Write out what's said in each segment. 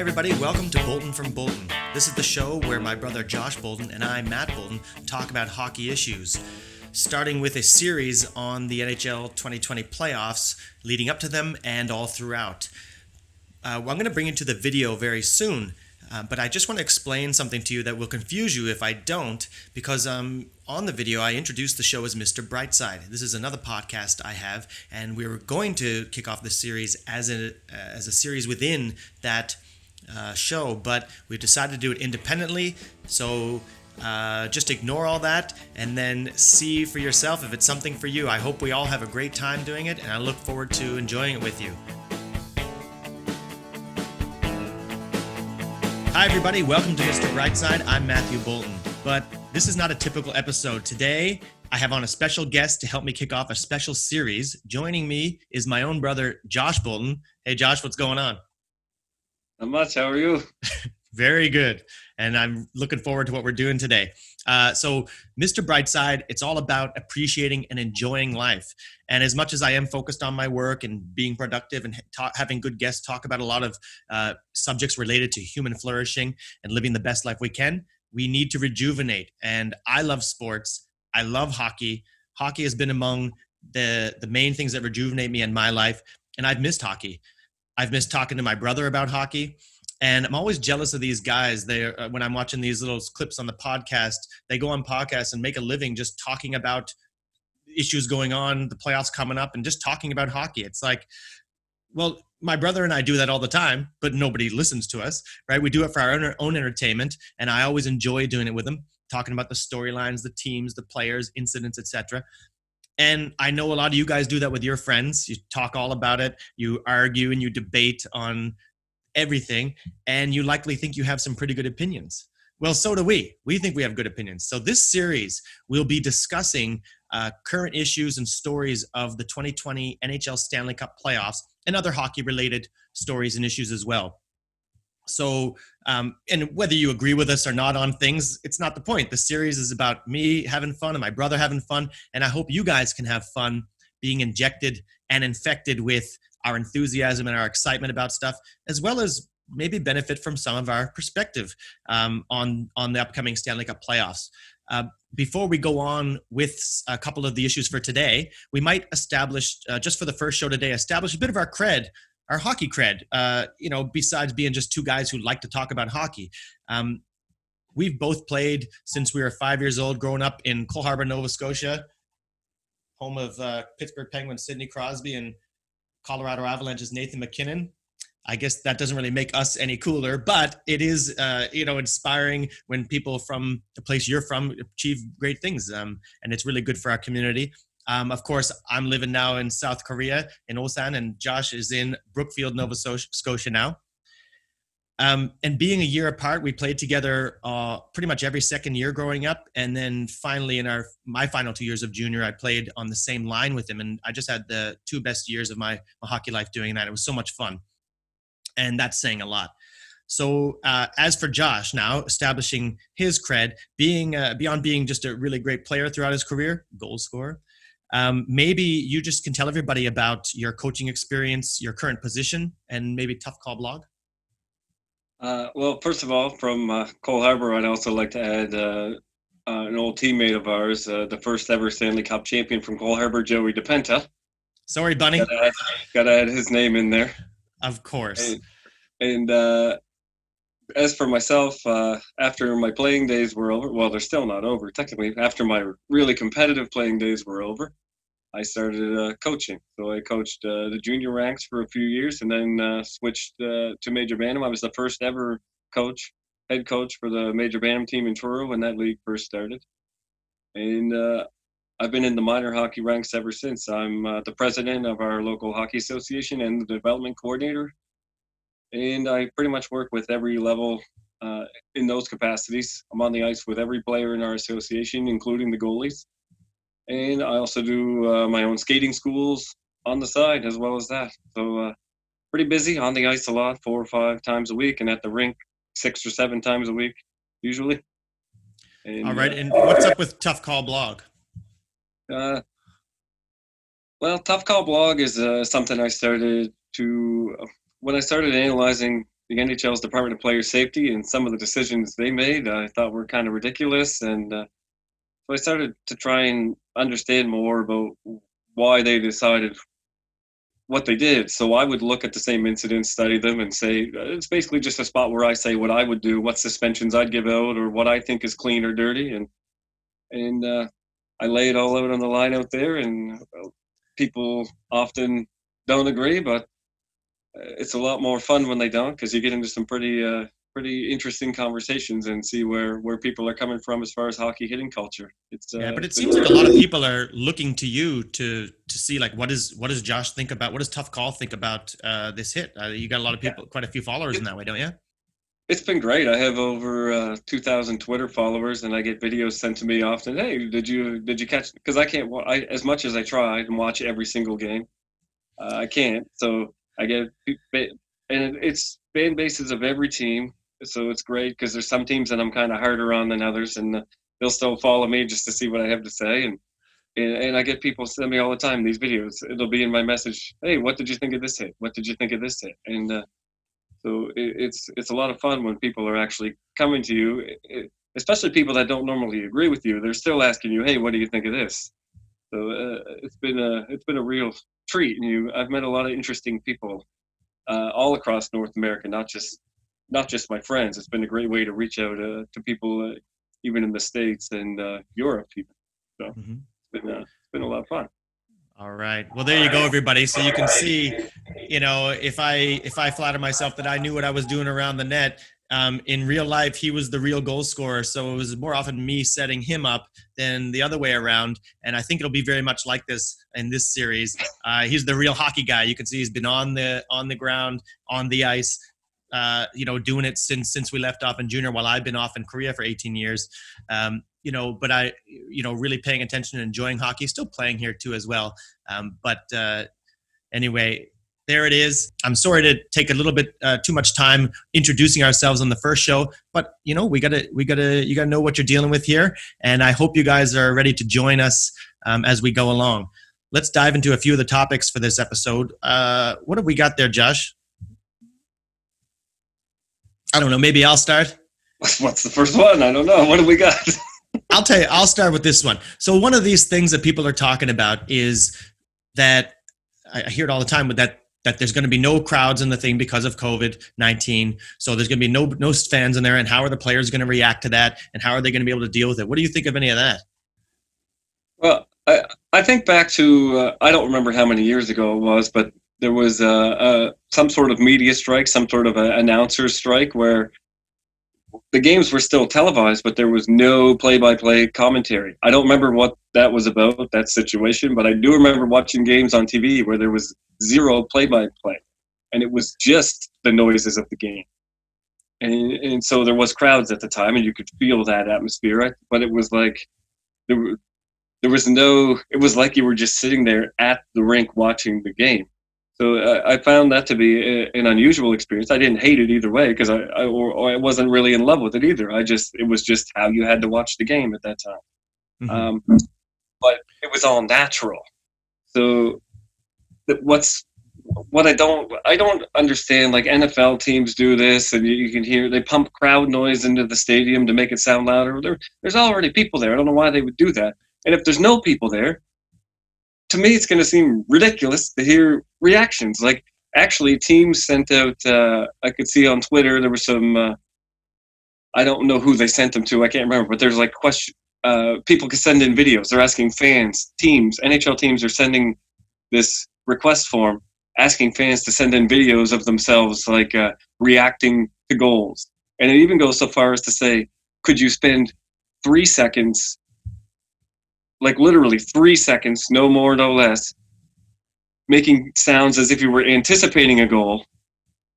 everybody, welcome to Boulton from Boulton. This is the show where my brother Josh Boulton and I, Matt Boulton, talk about hockey issues, starting with a series on the NHL 2020 playoffs, leading up to them and all throughout. I'm going to bring you to the video very soon, but I just want to explain something to you that will confuse you if I don't, because on the video I introduced the show as Mr. Brightside. This is another podcast I have, and we were going to kick off this series as a series within that show, but we decided to do it independently, so just ignore all that and then see for yourself if it's something for you. I hope we all have a great time doing it, and I look forward to enjoying it with you. Hi everybody, welcome to Mr. Brightside. I'm Matthew Boulton, but this is not a typical episode. Today, I have on a special guest to help me kick off a special series. Joining me is my own brother, Josh Boulton. Hey Josh, what's going on? Not much, how are you? Very good, and I'm looking forward to what we're doing today. So Mr. Brightside, it's all about appreciating and enjoying life. And as much as I am focused on my work and being productive and having good guests talk about a lot of subjects related to human flourishing and living the best life we can, we need to rejuvenate. And I love sports. I love hockey. Hockey has been among the main things that rejuvenate me in my life. And I've missed hockey. I've missed talking to my brother about hockey. And I'm always jealous of these guys. When I'm watching these little clips on the podcast, they go on podcasts and make a living just talking about issues going on, the playoffs coming up, and just talking about hockey. It's like, well, my brother and I do that all the time, but nobody listens to us, right? We do it for our own entertainment, and I always enjoy doing it with them, talking about the storylines, the teams, the players, incidents, etc. And I know a lot of you guys do that with your friends. You talk all about it, you argue, and you debate on everything, and you likely think you have some pretty good opinions. Well, so do we. We think we have good opinions. So this series will be discussing current issues and stories of the 2020 NHL Stanley Cup Playoffs and other hockey-related stories and issues as well. So, and whether you agree with us or not on things, it's not the point. The series is about me having fun and my brother having fun, and I hope you guys can have fun being injected and infected with our enthusiasm and our excitement about stuff, as well as maybe benefit from some of our perspective on the upcoming Stanley Cup playoffs. Before we go on with a couple of the issues for today, we might establish, just for the first show today, establish a bit of our cred, our hockey cred, besides being just two guys who like to talk about hockey. We've both played since we were 5 years old, growing up in Cole Harbour, Nova Scotia, home of Pittsburgh Penguins Sidney Crosby and Colorado Avalanche's Nathan MacKinnon. I guess that doesn't really make us any cooler, but it is, inspiring when people from the place you're from achieve great things, and it's really good for our community. Of course, I'm living now in South Korea, in Ulsan, and Josh is in Brookfield, Nova Scotia now. And being a year apart, we played together pretty much every second year growing up. And then finally, in my final 2 years of junior, I played on the same line with him. And I just had the two best years of my hockey life doing that. It was so much fun. And that's saying a lot. So as for Josh now, establishing his cred, beyond being just a really great player throughout his career, goal scorer, maybe you just can tell everybody about your coaching experience, your current position, and maybe Tough Call blog. Well, first of all, from Cole Harbour, I'd also like to add an old teammate of ours, the first ever Stanley Cup champion from Cole Harbour, Joey DePenta. Sorry, Bunny. Gotta add his name in there. Of course. And as for myself, after my playing days were over, well, they're still not over, technically. After my really competitive playing days were over, I started coaching. So I coached the junior ranks for a few years and then switched to Major Bantam. I was the first ever head coach for the Major Bantam team in Truro when that league first started. And I've been in the minor hockey ranks ever since. I'm the president of our local hockey association and the development coordinator. And I pretty much work with every level in those capacities. I'm on the ice with every player in our association, including the goalies. And I also do my own skating schools on the side as well as that. So pretty busy, on the ice a lot, 4 or 5 times a week, and at the rink 6 or 7 times a week, usually. And, all right, and what's up with Tough Call blog? Well, Tough Call blog is something I started to when I started analyzing the NHL's Department of Player Safety, and some of the decisions they made I thought were kind of ridiculous. And so I started to try and understand more about why they decided what they did. So I would look at the same incidents, study them, and say it's basically just a spot where I say what I would do, what suspensions I'd give out, or what I think is clean or dirty, and I lay it all out on the line out there. And people often don't agree, but it's a lot more fun when they don't, because you get into some pretty interesting conversations and see where people are coming from as far as hockey hitting culture. Yeah, but it seems like a lot of people are looking to you to see, like, what does Josh think about, what does Tough Call think about this hit? You got a lot of people, quite a few followers in that way, don't you? It's been great. I have over 2,000 Twitter followers, and I get videos sent to me often. Hey, did you catch? Because I can't. As much as I try and watch every single game, I can't. So I get, and it's fan bases of every team. So it's great because there's some teams that I'm kind of harder on than others, and they'll still follow me just to see what I have to say. And I get people send me all the time these videos. It'll be in my message. Hey, what did you think of this hit? What did you think of this hit? And so it's a lot of fun when people are actually coming to you, especially people that don't normally agree with you. They're still asking you, hey, what do you think of this? So it's been a real treat. And I've met a lot of interesting people all across North America, not just my friends. It's been a great way to reach out to people even in the States and Europe even. So it's been a lot of fun. All right. Well, there you go, everybody. So you can see, if I flatter myself that I knew what I was doing around the net, in real life, he was the real goal scorer. So it was more often me setting him up than the other way around. And I think it'll be very much like this in this series. He's the real hockey guy. You can see he's been on the ground, on the ice, doing it since we left off in junior, while I've been off in Korea for 18 years. But I, really paying attention and enjoying hockey, still playing here too as well. Anyway, there it is. I'm sorry to take a little bit too much time introducing ourselves on the first show, but you gotta know what you're dealing with here. And I hope you guys are ready to join us as we go along. Let's dive into a few of the topics for this episode. What have we got there, Josh? I don't know. Maybe I'll start. What's the first one? I don't know. What do we got? I'll tell you. I'll start with this one. So one of these things that people are talking about is that I hear it all the time, with that there's going to be no crowds in the thing because of COVID-19. So there's going to be no fans in there. And how are the players going to react to that? And how are they going to be able to deal with it? What do you think of any of that? Well, I think back to I don't remember how many years ago it was, but there was some sort of media strike, some sort of an announcer strike, where the games were still televised, but there was no play-by-play commentary. I don't remember what that was about, that situation, but I do remember watching games on TV where there was zero play-by-play, and it was just the noises of the game. And so there was crowds at the time, and you could feel that atmosphere, but it was like there was no, it was like you were just sitting there at the rink watching the game. So I found that to be an unusual experience. I didn't hate it either way, because I wasn't really in love with it either. It was just how you had to watch the game at that time. Mm-hmm. But it was all natural. So what I don't understand, like NFL teams do this, and you can hear they pump crowd noise into the stadium to make it sound louder. There's already people there. I don't know why they would do that. And if there's no people there, to me, it's going to seem ridiculous to hear reactions. Like, actually, teams sent out, I could see on Twitter, there was some, I don't know who they sent them to, I can't remember, but there's like people could send in videos. They're asking fans, teams, NHL teams are sending this request form, asking fans to send in videos of themselves, like reacting to goals. And it even goes so far as to say, could you spend 3 seconds, like literally 3 seconds, no more, no less, making sounds as if you were anticipating a goal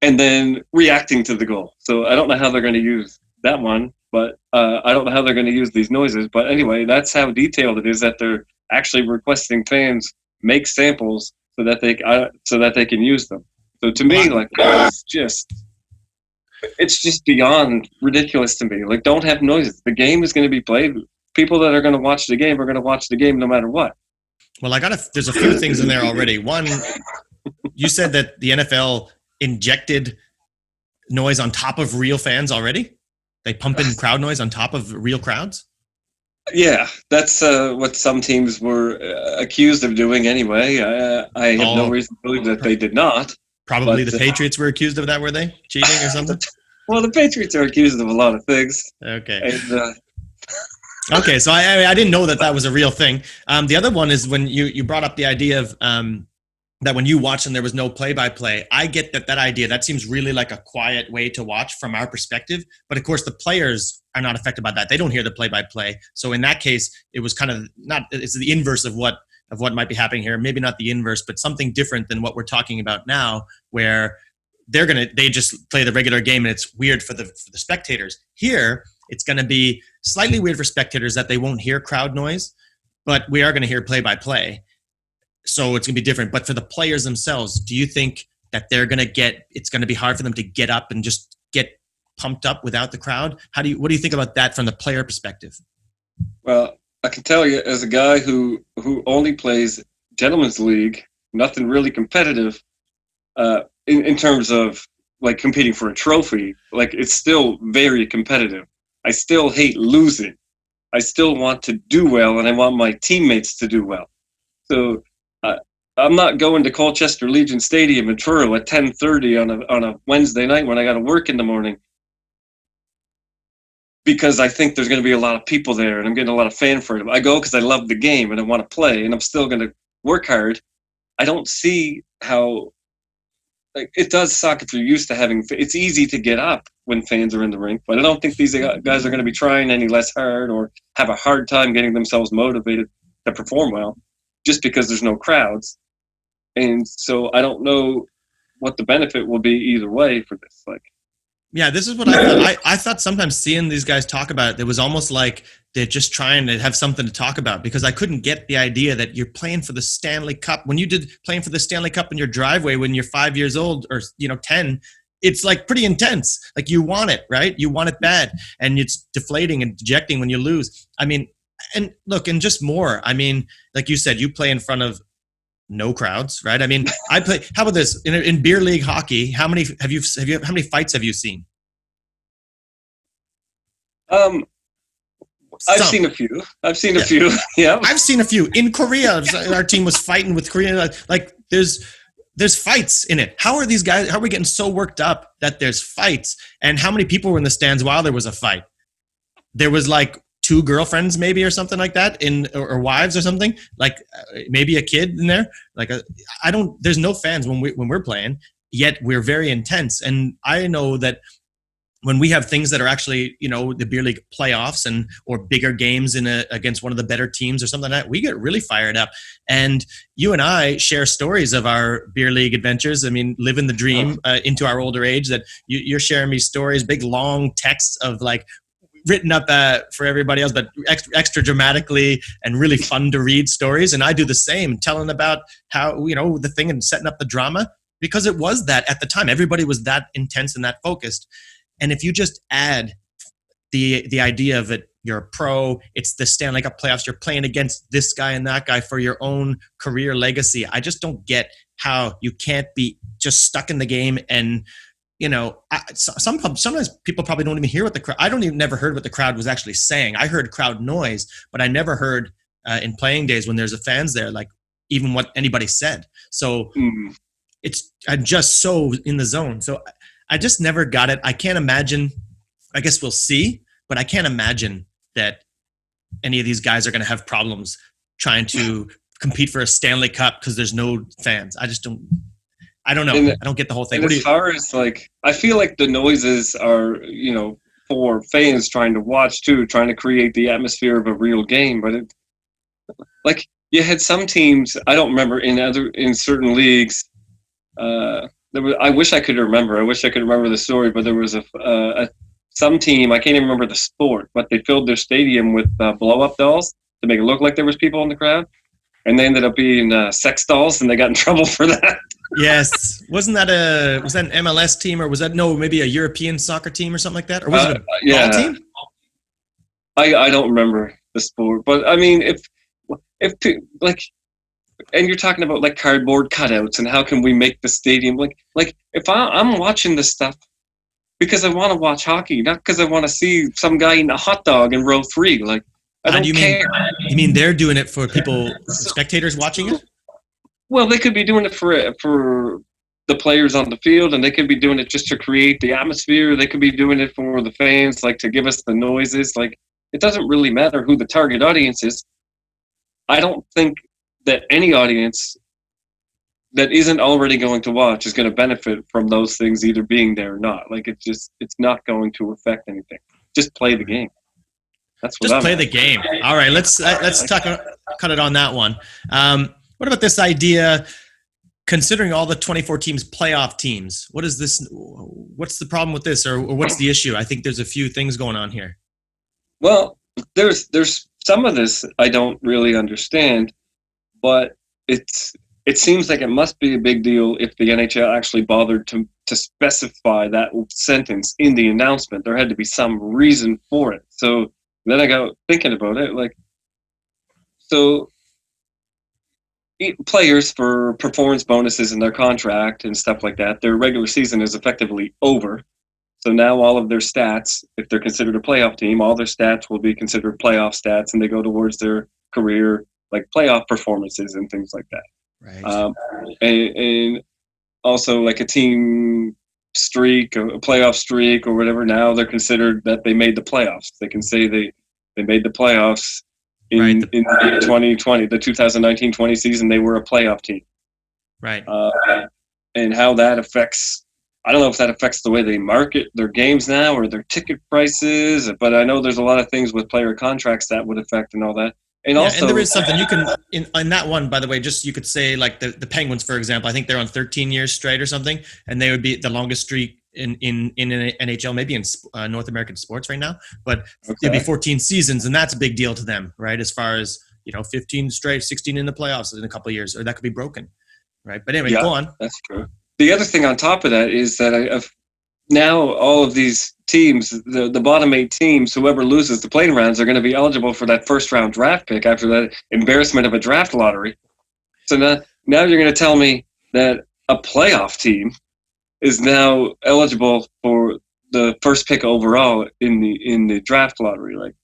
and then reacting to the goal. So I don't know how they're going to use that one, but I don't know how they're going to use these noises. But anyway, that's how detailed it is, that they're actually requesting fans make samples so that they can use them. So to me, like, it's just beyond ridiculous to me. Like, don't have noises. The game is going to be played. People that are going to watch the game are going to watch the game no matter what. Well, there's a few things in there already. One, you said that the NFL injected noise on top of real fans already? They pump in crowd noise on top of real crowds? Yeah, that's what some teams were accused of doing anyway. I have no reason to believe that they did not. Probably But the Patriots were accused of that, were they? Cheating or something? well, the Patriots are accused of a lot of things. Okay. And, okay, so I didn't know that was a real thing. The other one is when you brought up the idea of that when you watched and there was no play-by-play. I get that idea. That seems really like a quiet way to watch from our perspective. But of course, the players are not affected by that. They don't hear the play-by-play. So in that case, it was kind of not. It's the inverse of what might be happening here. Maybe not the inverse, but something different than what we're talking about now, where they just play the regular game and it's weird for the spectators. Here, it's going to be slightly weird for spectators that they won't hear crowd noise, but we are going to hear play-by-play. So it's going to be different. But for the players themselves, do you think that it's going to be hard for them to get up and just get pumped up without the crowd? What do you think about that from the player perspective? Well, I can tell you, as a guy who only plays Gentlemen's League, nothing really competitive, in terms of like competing for a trophy, like it's still very competitive. I still hate losing. I still want to do well, and I want my teammates to do well. So I'm not going to Colchester Legion Stadium in Truro at 10:30 on a Wednesday night when I got to work in the morning, because I think there's going to be a lot of people there and I'm getting a lot of fanfare. I go because I love the game and I want to play, and I'm still going to work hard. I don't see how. Like, it does suck if you're used to having. It's easy to get up when fans are in the rink, but I don't think these guys are going to be trying any less hard or have a hard time getting themselves motivated to perform well, just because there's no crowds. And so I don't know what the benefit will be either way for this. Like, yeah, this is what I thought. I thought sometimes seeing these guys talk about it, it was almost like they're just trying to have something to talk about, because I couldn't get the idea that you're playing for the Stanley Cup. When you did playing for the Stanley Cup in your driveway when you're 5 years old or 10, it's like pretty intense. Like, you want it, right? You want it bad, and it's deflating and dejecting when you lose. I mean, and look, and just more. I mean, like you said, you play in front of no crowds, right? I mean, I play. How about this in beer league hockey? How many how many fights have you seen? I've seen a few. I've seen a few. Yeah, I've seen a few in Korea. Our team was fighting with Korea. Like, there's fights in it. How are these guys? How are we getting so worked up that there's fights? And how many people were in the stands while there was a fight? There was like 2 girlfriends maybe or something like that, or wives or something, like maybe a kid in there. Like, there's no fans when we're playing, yet we're very intense. And I know that when we have things that are actually, the beer league playoffs or bigger games against one of the better teams or something like that, we get really fired up. And you and I share stories of our beer league adventures. I mean, living the dream into our older age, that you're sharing me stories, big long texts of like, written up for everybody else, but extra dramatically and really fun to read stories. And I do the same, telling about how, the thing and setting up the drama, because it was that at the time, everybody was that intense and that focused. And if you just add the idea of it, you're a pro, it's the Stanley Cup playoffs, you're playing against this guy and that guy for your own career legacy. I just don't get how you can't be just stuck in the game. And sometimes people probably don't even hear what the crowd. I never heard what the crowd was actually saying. I heard crowd noise, but I never heard in playing days when there's a fans there, like even what anybody said. So I'm just so in the zone. So I just never got it. I can't imagine. I guess we'll see, but I can't imagine that any of these guys are going to have problems trying to compete for a Stanley Cup because there's no fans. I just don't. I don't know. I don't get the whole thing. As far as like, I feel like the noises are, for fans trying to watch too, trying to create the atmosphere of a real game. But like, you had some teams, I don't remember in certain leagues. I wish I could remember. I wish I could remember the story. But there was some team, I can't even remember the sport, but they filled their stadium with blow-up dolls to make it look like there was people in the crowd, and they ended up being sex dolls, and they got in trouble for that. Yes. Was that an MLS team, or was that maybe a European soccer team or something like that? Or was it a ball team? I don't remember the sport, but I mean, if like, and you're talking about like cardboard cutouts and how can we make the stadium like if I'm watching this stuff, because I want to watch hockey, not because I want to see some guy eating a hot dog in row 3. Like, I How do don't you mean? care. You mean they're doing it for people, So, spectators watching it? well, they could be doing it for the players on the field, and they could be doing it just to create the atmosphere. They could be doing it for the fans, like to give us the noises. Like, it doesn't really matter who the target audience is. I don't think that any audience that isn't already going to watch is going to benefit from those things either being there or not. Like, it's not going to affect anything. Just play the game. That's what Just I'm play at. the game. All right, let's cut it on that one. What about this idea? Considering all the 24 teams playoff teams, what is this? What's the problem with this, or what's the issue? I think there's a few things going on here. Well, there's some of this I don't really understand, but it seems like it must be a big deal if the NHL actually bothered to specify that sentence in the announcement. There had to be some reason for it. So then I got thinking about it, like, so players, for performance bonuses in their contract and stuff like that, their regular season is effectively over. So now all of their stats, if they're considered a playoff team, all their stats will be considered playoff stats, and they go towards their career, like playoff performances and things like that. Right. And also like a team streak, a playoff streak or whatever, now they're considered that they made the playoffs. They can say they made the playoffs in the 2020, the 2019-20 season. They were a playoff team. Right. And how that affects, I don't know if that affects the way they market their games now or their ticket prices, but I know there's a lot of things with player contracts that would affect and all that. And also, and there is something you can in that one, by the way, just you could say like the Penguins, for example. I think they're on 13 years straight or something, and they would be the longest streak in NHL, maybe in North American sports right now. But it'd be 14 seasons, and that's a big deal to them, right? As far as 15 straight, 16 in the playoffs in a couple of years, or that could be broken, right? But anyway, go on. That's true. The other thing on top of that is that now all of these teams, the bottom 8 teams, whoever loses the play-in rounds, are going to be eligible for that first-round draft pick after that embarrassment of a draft lottery. So now you're going to tell me that a playoff team is now eligible for the first pick overall in the draft lottery. Like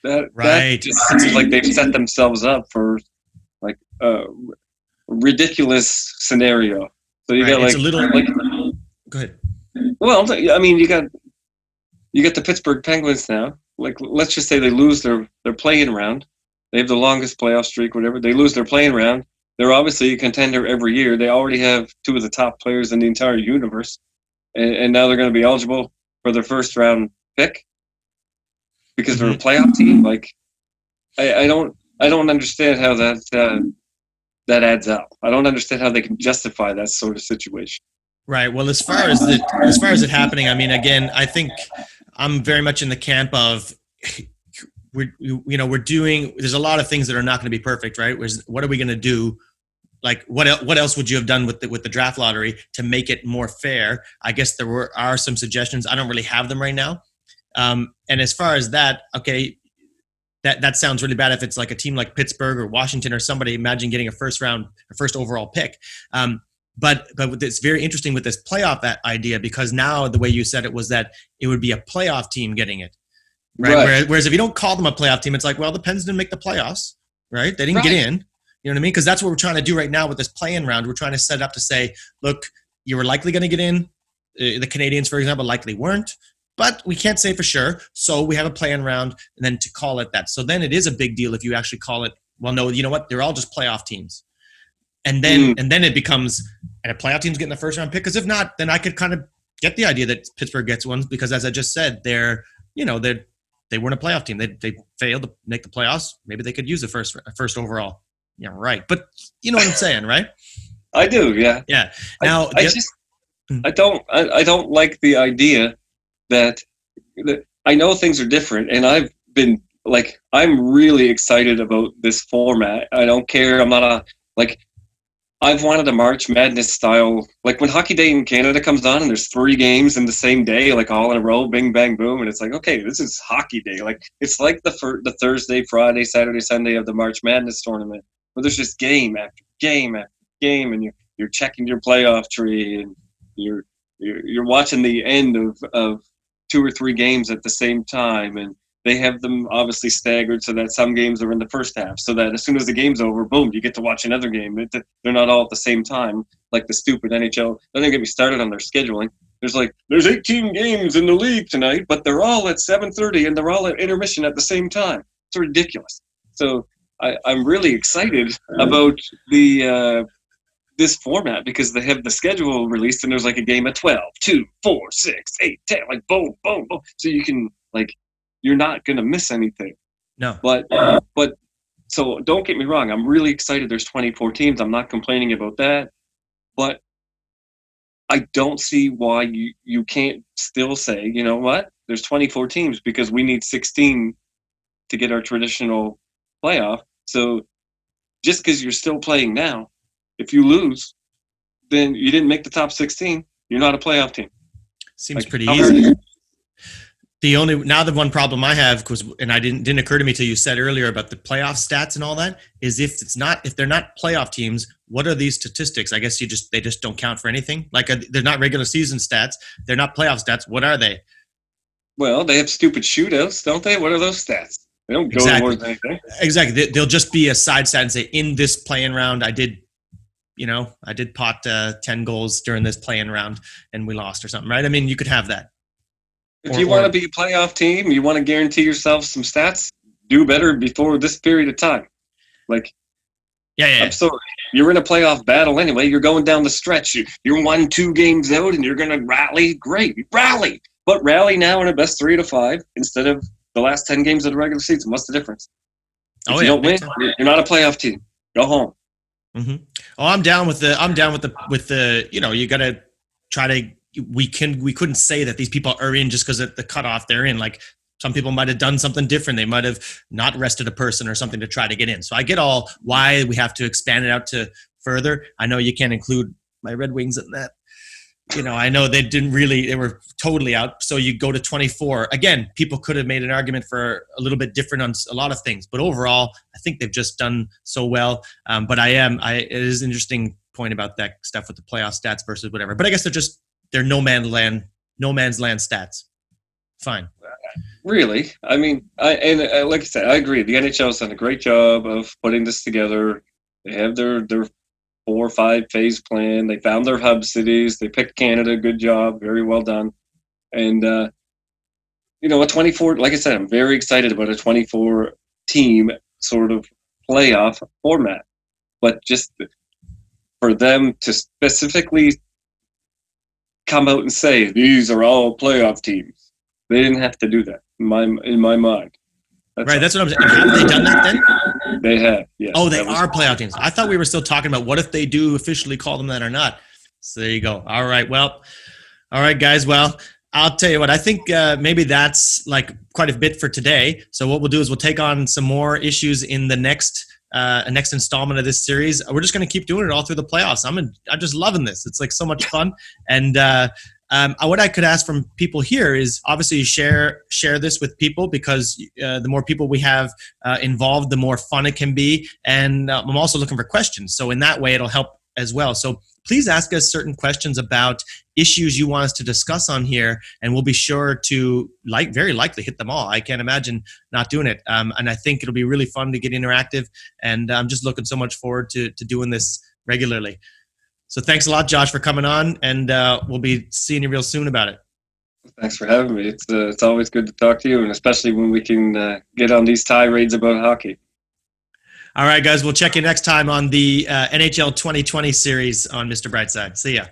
that, right? That just seems like they've set themselves up for like a ridiculous scenario. So you got it's a little like. Go ahead. Well, I mean, you got the Pittsburgh Penguins now. Like, let's just say they lose their play-in round. They have the longest playoff streak, whatever. They lose their play-in round. They're obviously a contender every year. They already have 2 of the top players in the entire universe, and now they're going to be eligible for their first-round pick because they're a playoff team. Like, I don't understand how that adds up. I don't understand how they can justify that sort of situation. Right. Well, as far as it happening, I mean, again, I think I'm very much in the camp of we're doing. There's a lot of things that are not going to be perfect, right? What are we going to do? Like, what else would you have done with the draft lottery to make it more fair? I guess there are some suggestions. I don't really have them right now. And as far as that, okay, that sounds really bad if it's like a team like Pittsburgh or Washington or somebody. Imagine getting a first overall pick. But it's very interesting with this playoff idea, because now the way you said it was that it would be a playoff team getting it, right? Whereas if you don't call them a playoff team, it's like, well, the Pens didn't make the playoffs, right? They didn't get in. You know what I mean? Because that's what we're trying to do right now with this play-in round. We're trying to set it up to say, look, you were likely going to get in. The Canadians, for example, likely weren't. But we can't say for sure. So we have a play-in round, and then to call it that. So then it is a big deal if you actually call it, well, no, you know what? They're all just playoff teams. And then it becomes, and a playoff team's getting the first round pick. Because if not, then I could kind of get the idea that Pittsburgh gets one, because as I just said, they weren't a playoff team. They failed to make the playoffs. Maybe they could use the first overall. Yeah, right. But you know what I'm saying, right? I do. Yeah. Yeah. Now I don't like the idea that I know things are different, and I've been like, I'm really excited about this format. I don't care. I'm not I've wanted a March Madness style, like when Hockey Day in Canada comes on and there's 3 games in the same day, like all in a row, bing, bang, boom. And it's like, okay, this is Hockey Day. Like, it's like the Thursday, Friday, Saturday, Sunday of the March Madness tournament, where there's just game after game after game, and you're checking your playoff tree, and you're you're watching the end of 2 or 3 games at the same time, and they have them obviously staggered so that some games are in the first half, so that as soon as the game's over, boom, you get to watch another game. They're not all at the same time like the stupid NHL. Don't even get me started on their scheduling. There's 18 games in the league tonight, but they're all at 7:30 and they're all at intermission at the same time. It's ridiculous. So I'm really excited about this format because they have the schedule released and there's like a game at 12, 2, 4, 6, 8, 10, like boom, boom, boom. So you can you're not going to miss anything. No. But so don't get me wrong. I'm really excited. There's 24 teams. I'm not complaining about that. But I don't see why you can't still say, you know what? There's 24 teams because we need 16 to get our traditional playoff. So just because you're still playing now, if you lose, then you didn't make the top 16. You're not a playoff team. Seems pretty easy. The one problem I have, and I didn't occur to me till you said earlier about the playoff stats and all that, is if they're not playoff teams, what are these statistics? I guess they just don't count for anything. Like they're not regular season stats. They're not playoff stats. What are they? Well, they have stupid shootouts, don't they? What are those stats? They don't go towards anything. Exactly. They'll just be a side stat and say, in this playing round, I did pot 10 goals during this playing round and we lost or something, right? I mean, you could have that. If you want to be a playoff team, you want to guarantee yourself some stats, do better before this period of time. Yeah. I'm sorry. You're in a playoff battle anyway. You're going down the stretch. You're 1-2 games out and you're going to rally. Great. Rally. But rally now in a best 3 to 5 instead of the last 10 games of the regular season. What's the difference? If you don't win, you're not a playoff team. Go home. Mm-hmm. Oh, I'm down with the, you got to try to, we couldn't say that these people are in just because of the cutoff they're in. Like some people might have done something different. They might have not rested a person or something to try to get in. So I get all why we have to expand it out to further. I know you can't include my Red Wings in that. I know they were totally out. So you go to 24. Again, people could have made an argument for a little bit different on a lot of things, but overall, I think they've just done so well. But it is an interesting point about that stuff with the playoff stats versus whatever. But I guess they're no man's land stats. Fine. Really? I mean, like I said, I agree. The NHL has done a great job of putting this together. They have their 4 or 5 phase plan. They found their hub cities. They picked Canada. Good job. Very well done. And, a 24, like I said, I'm very excited about a 24 team sort of playoff format. But just for them to specifically come out and say these are all playoff teams, they didn't have to do that in my mind. That's what I'm saying. Have they done that then? They have, yes. Oh, they are playoff teams. I thought we were still talking about what if they do officially call them that or not. So there you go. All right. Well, all right, guys. Well, I'll tell you what, I think maybe that's like quite a bit for today. So what we'll do is we'll take on some more issues in the next installment of this series. We're just going to keep doing it all through the playoffs. I'm just loving this. It's like so much fun. And what I could ask from people here is obviously share this with people because the more people we have involved, the more fun it can be. And I'm also looking for questions. So in that way, it'll help as well. So please ask us certain questions about issues you want us to discuss on here, and we'll be sure to very likely hit them all. I can't imagine not doing it. And I think it'll be really fun to get interactive, and I'm just looking so much forward to doing this regularly. So thanks a lot, Josh, for coming on, and we'll be seeing you real soon about it. Thanks for having me. It's always good to talk to you, and especially when we can get on these tirades about hockey. All right, guys, we'll check you next time on the NHL 2020 series on Mr. Brightside. See ya.